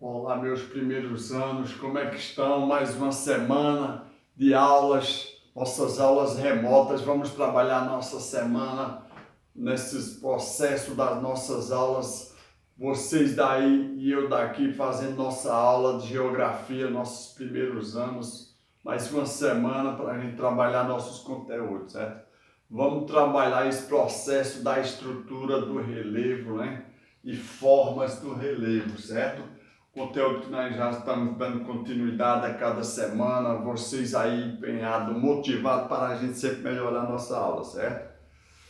Olá, meus primeiros anos, como é que estão? Mais uma semana de aulas, nossas aulas remotas. Vamos trabalhar nossa semana nesses processos das nossas aulas. Vocês daí e eu daqui fazendo nossa aula de geografia, nossos primeiros anos. Mais uma semana para a gente trabalhar nossos conteúdos, certo? Vamos trabalhar esse processo da estrutura do relevo, né? E formas do relevo, certo? Conteúdo que nós já estamos dando continuidade a cada semana, vocês aí empenhados, motivados para a gente sempre melhorar a nossa aula, certo?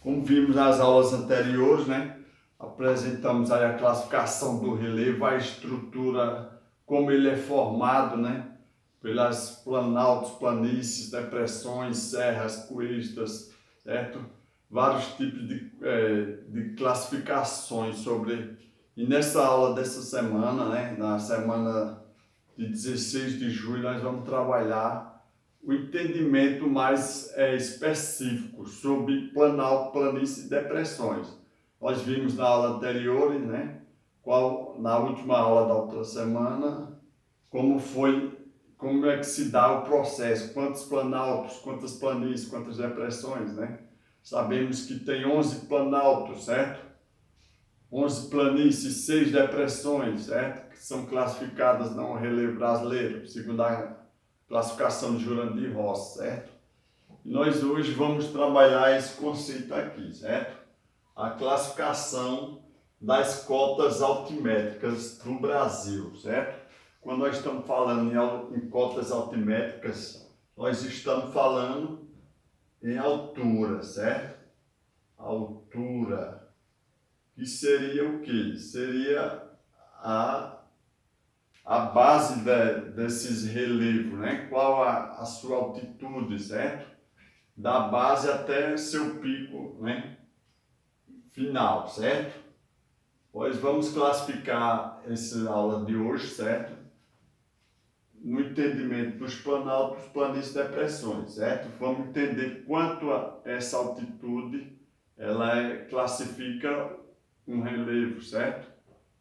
Como vimos nas aulas anteriores, né? Apresentamos aí a classificação do relevo, a estrutura, como ele é formado, né? Pelas planaltos, planícies, depressões, serras, crestas, certo? Vários tipos de classificações sobre. E nessa aula dessa semana, né, na semana de 16 de julho, nós vamos trabalhar o entendimento mais específico sobre planalto, planície e depressões. Nós vimos na aula anterior, né, na última aula da outra semana, como é que se dá o processo, quantos planaltos, quantas planícies, quantas depressões, né? Sabemos que tem 11 planaltos, certo? 11 planícies, 6 depressões, certo? Que são classificadas no relevo brasileiro, segundo a classificação de Jurandir Rossi, certo? E nós hoje vamos trabalhar esse conceito aqui, certo? A classificação das cotas altimétricas do Brasil, certo? Quando nós estamos falando em cotas altimétricas, nós estamos falando em altura, certo? Altura, que seria o quê? Seria a base desses relevos, né? Qual a sua altitude, certo? Da base até seu pico, né? Final, certo? Pois vamos classificar essa aula de hoje, certo? No entendimento dos planaltos, planícies e depressões, certo? Vamos entender quanto essa altitude ela classifica um relevo, certo?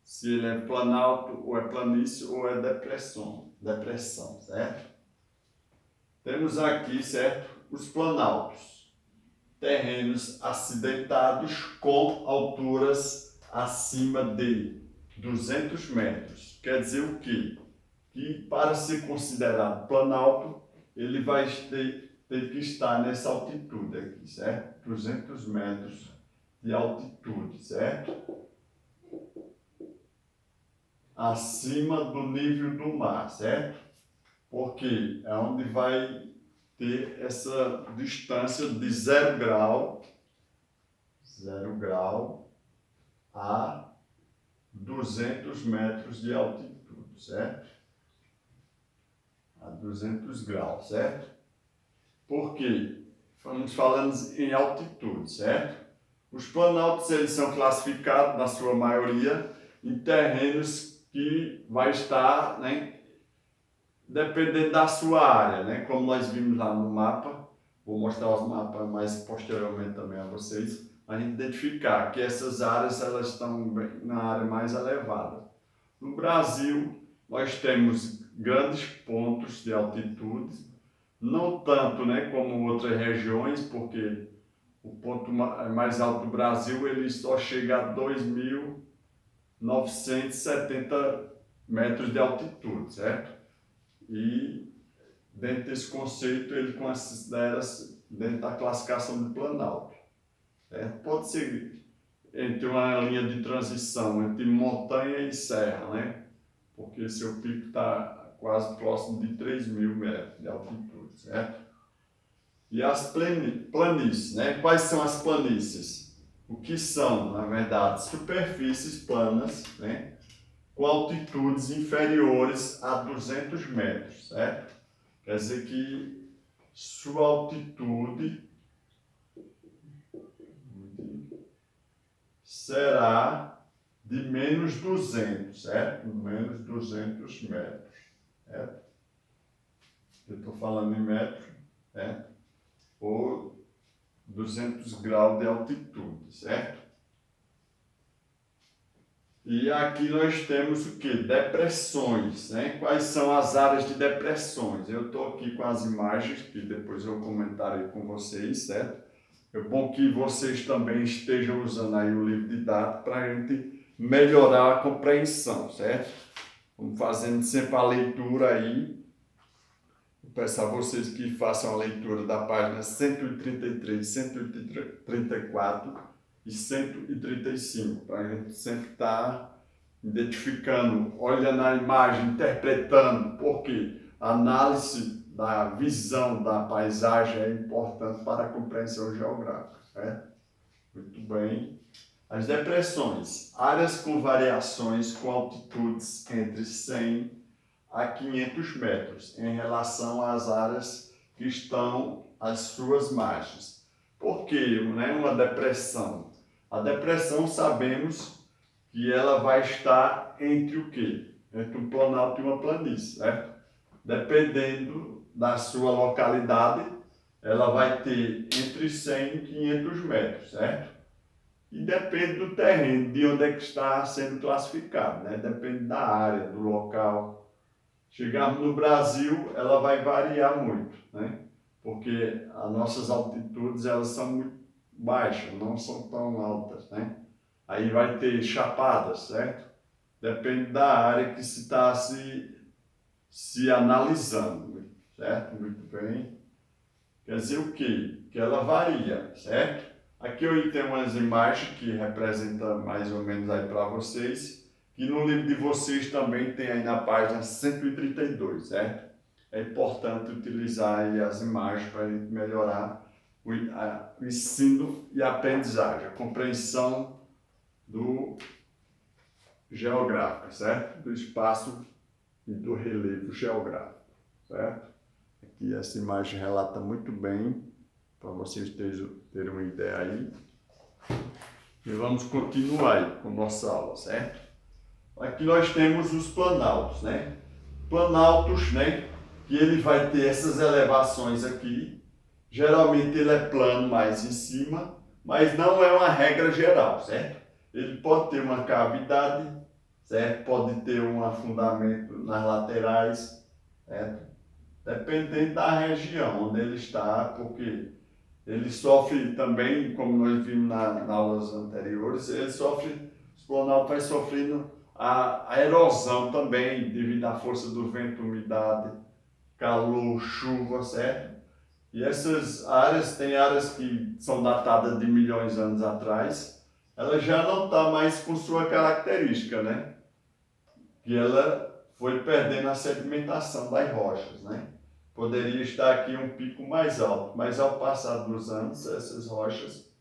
Se ele é planalto, ou é planície, ou é depressão, certo? Temos aqui, certo? Os planaltos, terrenos acidentados com alturas acima de 200 metros. Quer dizer o quê? Que para ser considerado planalto, ele vai ter que estar nessa altitude aqui, certo? 200 metros de altitude, certo? Acima do nível do mar, certo? Porque é onde vai ter essa distância de 0 grau a 200 metros de altitude, certo? A 200 graus, certo? Por quê? Estamos falando em altitude, certo? Os planaltos eles são classificados, na sua maioria, em terrenos que vai estar, né, dependendo da sua área, né? Como nós vimos lá no mapa, vou mostrar os mapas mais posteriormente também a vocês, a gente identificar que essas áreas elas estão na área mais elevada. No Brasil, nós temos grandes pontos de altitude, não tanto, né, como outras regiões, porque o ponto mais alto do Brasil ele só chega a 2.970 metros de altitude, certo? E dentro desse conceito ele considera-se dentro da classificação de planalto, certo? Pode ser entre uma linha de transição entre montanha e serra, né? Porque seu pico está quase próximo de 3.000 metros de altitude, certo? E as planícies, né? Quais são as planícies? O que são, na verdade, superfícies planas, né? Com altitudes inferiores a 200 metros, certo? Quer dizer que sua altitude será de menos 200, certo? Menos 200 metros, certo? Eu estou falando em metros, certo? Ou 200 graus de altitude, certo? E aqui nós temos o que? Depressões, né? Quais são as áreas de depressões? Eu estou aqui com as imagens que depois eu comentarei com vocês, certo? É bom que vocês também estejam usando aí o livro de dados para a gente melhorar a compreensão, certo? Vamos fazendo sempre a leitura aí. Vou peço a vocês que façam a leitura da página 133, 134 e 135, para a gente sempre estar identificando, olhando a imagem, interpretando, porque a análise da visão da paisagem é importante para a compreensão geográfica, certo? Muito bem. As depressões, áreas com variações com altitudes entre 100 a 500 metros em relação às áreas que estão às suas margens. Por que, né, uma depressão? A depressão sabemos que ela vai estar entre o quê? Entre um planalto e uma planície, certo? Dependendo da sua localidade, ela vai ter entre 100 e 500 metros, certo? E depende do terreno, de onde é que está sendo classificado, né? Depende da área, do local. Chegarmos no Brasil, ela vai variar muito, né? Porque as nossas altitudes elas são muito baixas, não são tão altas, né? Aí vai ter chapadas, certo? Depende da área que se está se analisando, certo? Muito bem. Quer dizer o quê? Que ela varia, certo? Aqui eu tenho umas imagens que representam mais ou menos aí para vocês, que no livro de vocês também tem aí na página 132, certo? É importante utilizar aí as imagens para a gente melhorar o ensino e a aprendizagem, a compreensão do geográfico, certo? Do espaço e do relevo geográfico, certo? Aqui essa imagem relata muito bem, para vocês terem uma ideia aí. E vamos continuar aí com nossa aula, certo? Aqui nós temos os planaltos, né? Planaltos, né? Que ele vai ter essas elevações aqui. Geralmente ele é plano mais em cima, mas não é uma regra geral, certo? Ele pode ter uma cavidade, certo? Pode ter um afundamento nas laterais, certo? Dependendo da região onde ele está, porque ele sofre também, como nós vimos nas aulas anteriores, ele sofre, o planalto vai sofrendo a erosão também, devido à força do vento, umidade, calor, chuva, certo? E essas áreas, tem áreas que são datadas de milhões de anos atrás, ela já não está mais com sua característica, né? Que ela foi perdendo a sedimentação das rochas, né? Poderia estar aqui um pico mais alto, mas ao passar dos anos, essas rochas,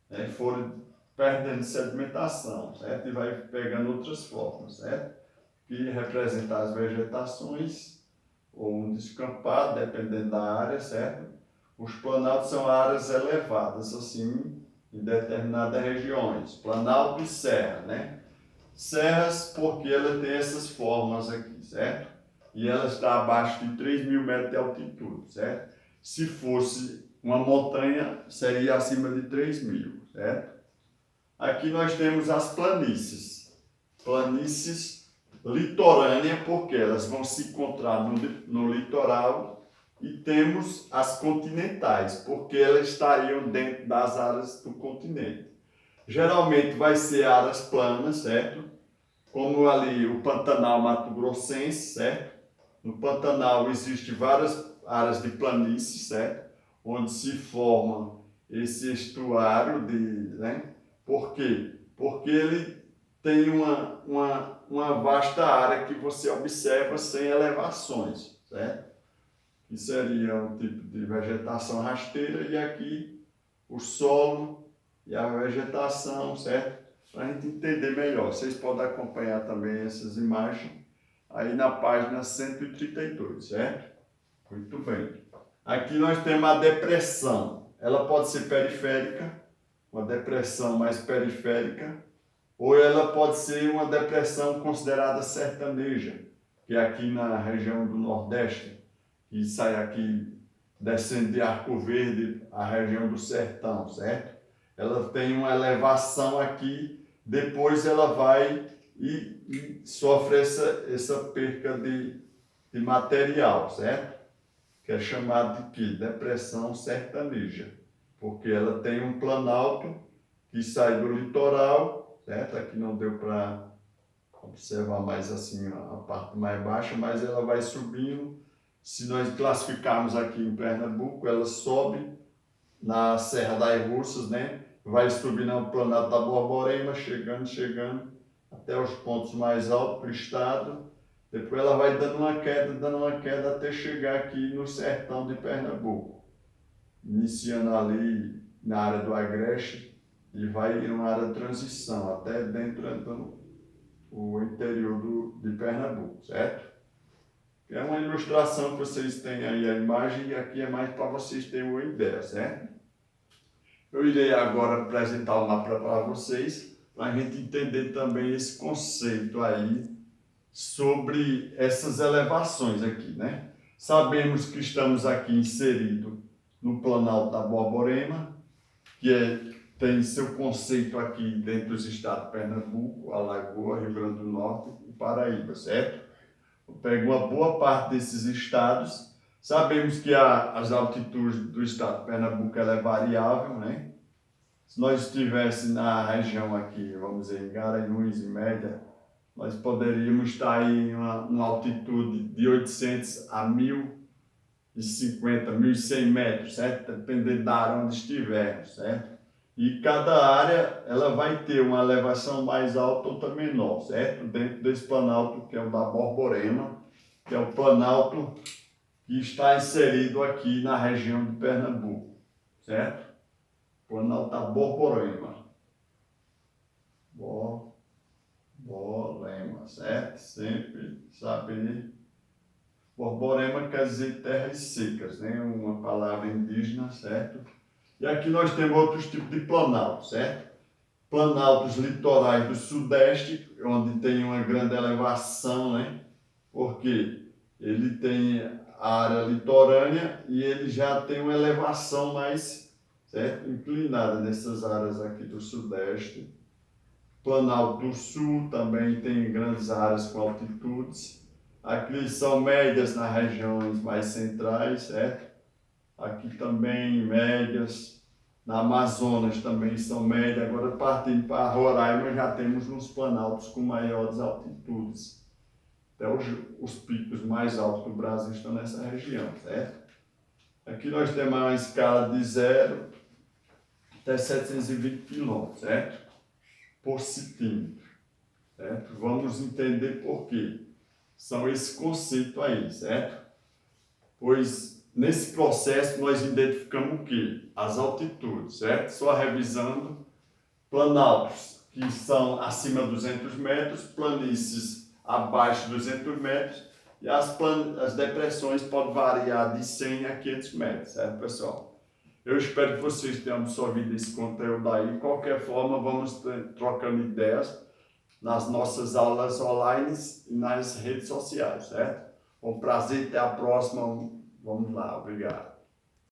né, foram perdendo sedimentação, certo? E vai pegando outras formas, certo? Que representam as vegetações ou um descampado, dependendo da área, certo? Os planaltos são áreas elevadas, assim, em determinadas regiões. Planalto e serra, né? Serras, porque ela tem essas formas aqui, certo? E ela está abaixo de 3.000 metros de altitude, certo? Se fosse uma montanha, seria acima de 3.000, certo? Aqui nós temos as planícies. Planícies litorâneas, porque elas vão se encontrar no litoral, e temos as continentais, porque elas estariam dentro das áreas do continente. Geralmente vai ser áreas planas, certo? Como ali o Pantanal Mato Grossense, certo? No Pantanal existem várias áreas de planície, certo? Onde se forma esse estuário né? Por quê? Porque ele tem uma vasta área que você observa sem elevações, certo? Que seria um tipo de vegetação rasteira e aqui o solo e a vegetação, certo? Para a gente entender melhor. Vocês podem acompanhar também essas imagens aí na página 132, certo? Muito bem. Aqui nós temos a depressão. Ela pode ser periférica, uma depressão mais periférica, ou ela pode ser uma depressão considerada sertaneja, que é aqui na região do Nordeste, que sai aqui descendo de Arco Verde, a região do Sertão, certo? Ela tem uma elevação aqui, depois ela vai e sofre essa perca de material, certo? Que é chamado de quê? Depressão sertaneja, porque ela tem um planalto que sai do litoral, certo? Aqui não deu para observar mais assim a parte mais baixa, mas ela vai subindo. Se nós classificarmos aqui em Pernambuco, ela sobe na Serra das Russas, né? Vai subindo ao Planalto da Borborema, chegando até os pontos mais altos do estado. Depois ela vai dando uma queda até chegar aqui no sertão de Pernambuco, iniciando ali na área do Agreste e vai em uma área de transição até dentro do interior de Pernambuco, certo? É uma ilustração que vocês têm aí a imagem e aqui é mais para vocês terem uma ideia, certo? Eu irei agora apresentar o mapa para vocês, para a gente entender também esse conceito aí sobre essas elevações aqui, né? Sabemos que estamos aqui inseridos no Planalto da Borborema, tem seu conceito aqui dentro dos estados de Pernambuco, Alagoas, Rio Grande do Norte e Paraíba, certo? Eu pego uma boa parte desses estados. Sabemos que as altitudes do estado de Pernambuco ela é variável, né? Se nós estivéssemos na região aqui, vamos dizer, em Garanhuns, em média, nós poderíamos estar em uma altitude de 800 a 1.050, 1.100 metros, certo? Dependendo da área onde estivermos, certo? E cada área ela vai ter uma elevação mais alta ou outra menor, certo? Dentro desse planalto que é o da Borborema, que é o planalto que está inserido aqui na região de Pernambuco, certo? Planalto da Borborema. Borborema, certo? Sempre saber. Borborema quer dizer terras secas, né? Uma palavra indígena, certo? E aqui nós temos outros tipos de planaltos, certo? Planaltos litorais do Sudeste, onde tem uma grande elevação, né? Porque ele tem a área litorânea e ele já tem uma elevação mais, certo? Inclinada nessas áreas aqui do Sudeste. Planalto do Sul também tem grandes áreas com altitudes. Aqui são médias nas regiões mais centrais, certo? Aqui também médias. Na Amazonas também são médias. Agora, partindo para Roraima, já temos uns planaltos com maiores altitudes. Até os picos mais altos do Brasil estão nessa região, certo? Aqui nós temos uma escala de 0 até 720 km, certo? Por centímetro, certo? Vamos entender por quê. São esse conceito aí, certo? Pois nesse processo nós identificamos o quê? As altitudes, certo? Só revisando, planaltos que são acima de 200 metros, planícies abaixo de 200 metros e as depressões podem variar de 100 a 500 metros, certo, pessoal? Eu espero que vocês tenham absorvido esse conteúdo aí. De qualquer forma, vamos trocando ideias nas nossas aulas online e nas redes sociais, certo? Um prazer, até a próxima. Vamos lá, obrigado.